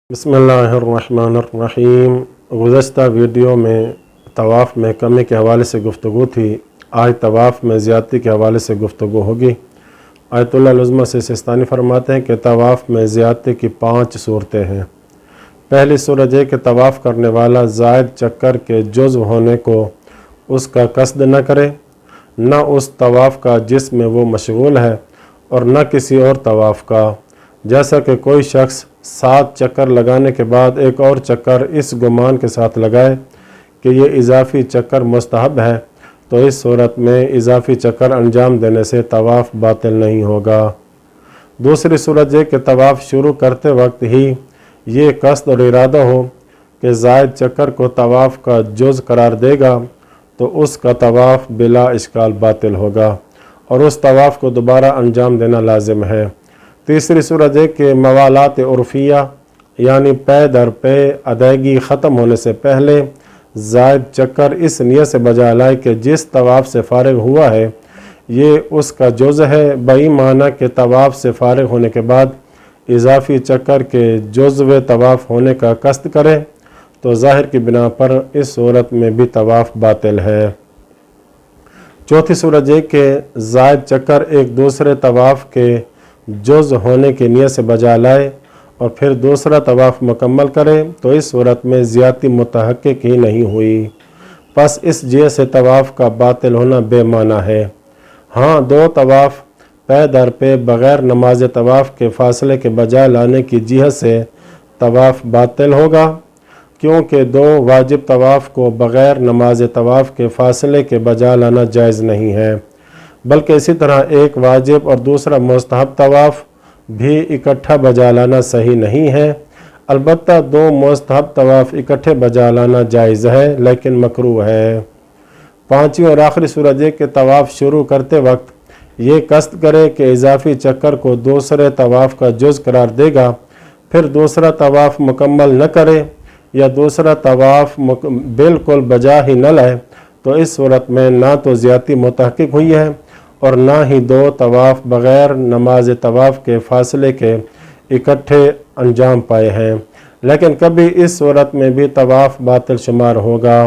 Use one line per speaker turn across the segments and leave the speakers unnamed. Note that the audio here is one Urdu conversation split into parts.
بسم اللہ الرحمن الرحیم۔ گزشتہ ویڈیو میں طواف میں کمی کے حوالے سے گفتگو تھی۔ آج طواف میں زیادتی کے حوالے سے گفتگو ہوگی۔ آیت اللہ العظمیٰ سے سستانی فرماتے ہیں کہ طواف میں زیادتی کی 5 صورتیں ہیں۔ پہلی صورت یہ کہ طواف کرنے والا زائد چکر کے جزو ہونے کو اس کا قصد نہ کرے، نہ اس طواف کا جس میں وہ مشغول ہے اور نہ کسی اور طواف کا، جیسا کہ کوئی شخص 7 چکر لگانے کے بعد ایک اور چکر اس گمان کے ساتھ لگائے کہ یہ اضافی چکر مستحب ہے، تو اس صورت میں اضافی چکر انجام دینے سے طواف باطل نہیں ہوگا۔ دوسری صورت یہ کہ طواف شروع کرتے وقت ہی یہ قصد اور ارادہ ہو کہ زائد چکر کو طواف کا جز قرار دے گا، تو اس کا طواف بلا اشکال باطل ہوگا اور اس طواف کو دوبارہ انجام دینا لازم ہے۔ تیسری صورت ہے کہ موالات عرفیہ یعنی پے در پے ادائیگی ختم ہونے سے پہلے زائد چکر اس نیت سے بجا لائے کہ جس طواف سے فارغ ہوا ہے یہ اس کا جز ہے، بئی معنی کہ طواف سے فارغ ہونے کے بعد اضافی چکر کے جزو طواف ہونے کا قصد کرے تو ظاہر کی بنا پر اس صورت میں بھی طواف باطل ہے۔ چوتھی صورت یہ کہ زائد چکر ایک دوسرے طواف کے جز ہونے کی نیت سے بجا لائے اور پھر دوسرا طواف مکمل کرے تو اس صورت میں زیادتی متحقق ہی نہیں ہوئی، پس اس جہت سے طواف کا باطل ہونا بے معنی ہے۔ ہاں 2 طواف پے در پے بغیر نماز طواف کے فاصلے کے بجا لانے کی جہت سے طواف باطل ہوگا، کیونکہ 2 واجب طواف کو بغیر نماز طواف کے فاصلے کے بجا لانا جائز نہیں ہے، بلکہ اسی طرح ایک واجب اور دوسرا مستحب طواف بھی اکٹھا بجا لانا صحیح نہیں ہے۔ البتہ 2 مستحب طواف اکٹھے بجا لانا جائز ہے لیکن مکروہ ہے۔ 5ویں اور آخری صورت یہ کہ طواف شروع کرتے وقت یہ قصد کرے کہ اضافی چکر کو دوسرے طواف کا جز قرار دے گا، پھر دوسرا طواف مکمل نہ کرے یا دوسرا طواف بالکل بجا ہی نہ لائے، تو اس صورت میں نہ تو زیادتی متحقق ہوئی ہے اور نہ ہی 2 طواف بغیر نماز طواف کے فاصلے کے اکٹھے انجام پائے ہیں، لیکن کبھی اس صورت میں بھی طواف باطل شمار ہوگا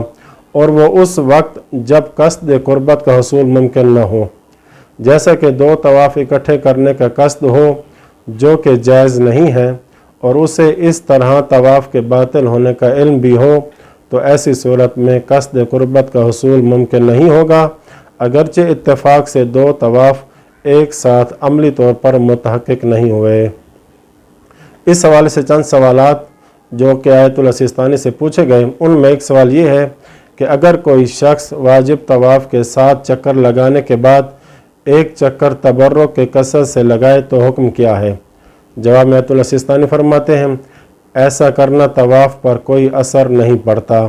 اور وہ اس وقت جب قصد قربت کا حصول ممکن نہ ہو، جیسا کہ 2 طواف اکٹھے کرنے کا قصد ہو جو کہ جائز نہیں ہے اور اسے اس طرح طواف کے باطل ہونے کا علم بھی ہو، تو ایسی صورت میں قصد قربت کا حصول ممکن نہیں ہوگا، اگرچہ اتفاق سے 2 طواف ایک ساتھ عملی طور پر متحقق نہیں ہوئے۔ اس حوالے سے چند سوالات جو کہ آیت اللہ سستانی سے پوچھے گئے، ان میں ایک سوال یہ ہے کہ اگر کوئی شخص واجب طواف کے 7 چکر لگانے کے بعد ایک چکر تبرک کے کثرت سے لگائے تو حکم کیا ہے؟ جواب میں آیت اللہ سستانی فرماتے ہیں ایسا کرنا طواف پر کوئی اثر نہیں پڑتا،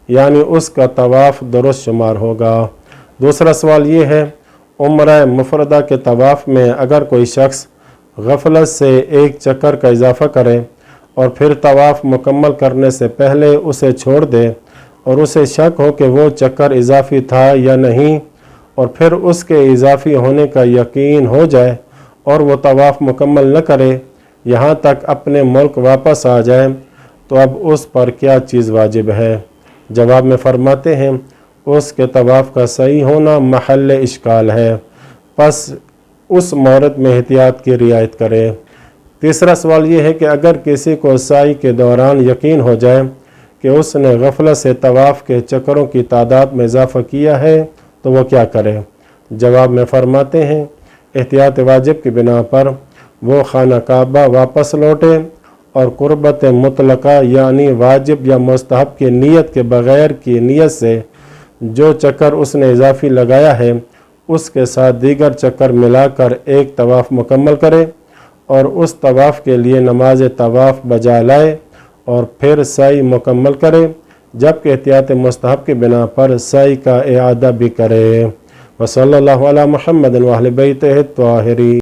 یعنی اس کا طواف درست شمار ہوگا۔ دوسرا سوال یہ ہے عمرہ مفردہ کے طواف میں اگر کوئی شخص غفلت سے ایک چکر کا اضافہ کرے اور پھر طواف مکمل کرنے سے پہلے اسے چھوڑ دے اور اسے شک ہو کہ وہ چکر اضافی تھا یا نہیں اور پھر اس کے اضافی ہونے کا یقین ہو جائے اور وہ طواف مکمل نہ کرے یہاں تک اپنے ملک واپس آ جائے، تو اب اس پر کیا چیز واجب ہے؟ جواب میں فرماتے ہیں اس کے طواف کا صحیح ہونا محل اشکال ہے، پس اس مورد میں احتیاط کی رعایت کرے۔ تیسرا سوال یہ ہے کہ اگر کسی کو سعی کے دوران یقین ہو جائے کہ اس نے غفلت سے طواف کے چکروں کی تعداد میں اضافہ کیا ہے تو وہ کیا کرے؟ جواب میں فرماتے ہیں احتیاط واجب کی بنا پر وہ خانہ کعبہ واپس لوٹے اور قربت مطلقہ یعنی واجب یا مستحب کی نیت کے بغیر کی نیت سے جو چکر اس نے اضافی لگایا ہے اس کے ساتھ دیگر چکر ملا کر ایک طواف مکمل کرے اور اس طواف کے لیے نماز طواف بجا لائے اور پھر سعی مکمل کرے، جبکہ احتیاط مستحب کی بنا پر سعی کا اعادہ بھی کرے۔ وصلی اللہ علی محمد و اہل بیتہ الطاہرین۔